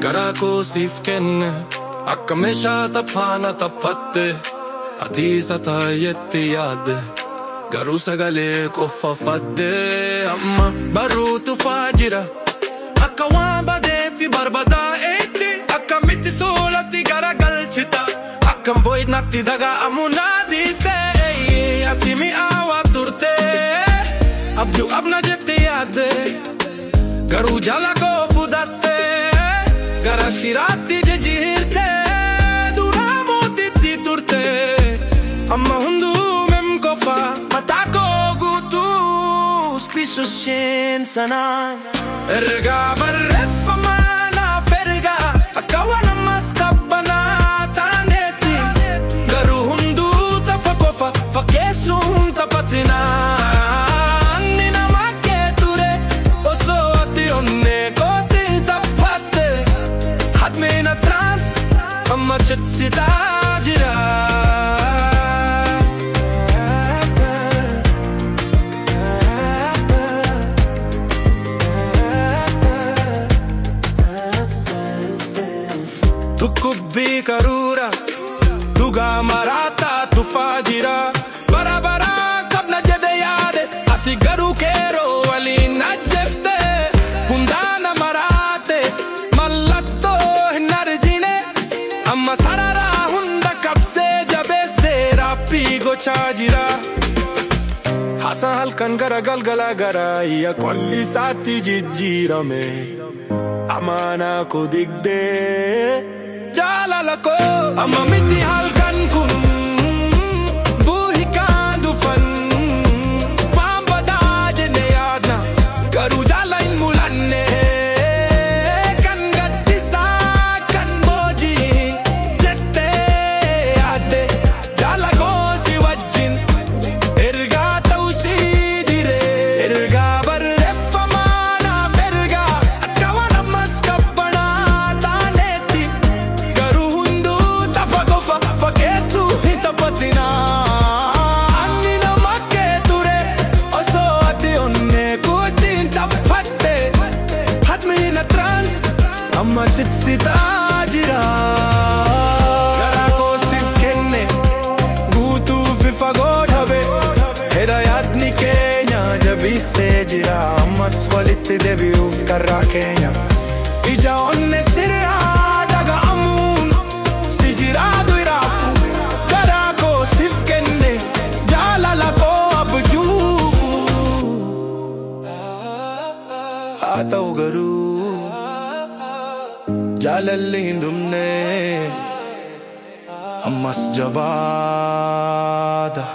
garaa koo siif kenne akka meeshaa taphaana taphatte ati isa taayetti yaadde garuu sagalee qofa fadde amma baruutu faa jira akka waan badeefi barbadaa'etti akkamitti soolatti garagalchita akkam voidnatti daga'amu naadiste ati mi'aawaa turte abjuu abna jette yaadde garuu jala koo fudatte gara shiraatti jijjiirte duraa mootitti turte amma hunduu mem qofa mataa koo guutuu spisu sheen sanaan ergaa barreeffamaa naaf ergaa akka waan ammas qabbanaa taanetti garuu hunduu tapha qofa fakkeessuun taphatinaa ani nama kee ture osoo ati onnee kooti taphatte hatmeena trans amma chetsitaa jira Tukubbii karuura dhugaa maraataa tufaa jira bara bara qabna jedhe yaade ati garuu keeroo waliin ajjefte hundaana maraate mallattoo hin argine amma sararaa hunda qabsee jabeessee raappii gochaa jira hasa halkan gara galgalaa gara iyya qolli isaatti jijjiirame amaanaa koo digdee jaalala koo amma miti halkan kun buuhikaan dhufan waan badaa jenne yaadna garuu jaala hin mulanne kan gaddisaa kan boojii jettee yaadde jaala koo si wajjin ergaa ta'u si dire ergaa barreeffamaa naaf ergaa akka waan ammas qabbanaa taanetti garuu hunduu tapha qofa fakkeessuu hin taphatinaa ani nama kee ture osoo ati onnee kootiin taphatte hatmiina trans amma tiksitaa jira garaa koo siif kenne guutuu fi fagoo dhabe hedha yaadni keenya jabiisee jira ammas walitti deebi'uuf karraa keenya ija onne sirraa dhaga'amuun si jiraatu iraafu garaa koo siif kenne jaalala koo abjuu haa ta'u garuu jaalalli hin dhumne ammas jabaata.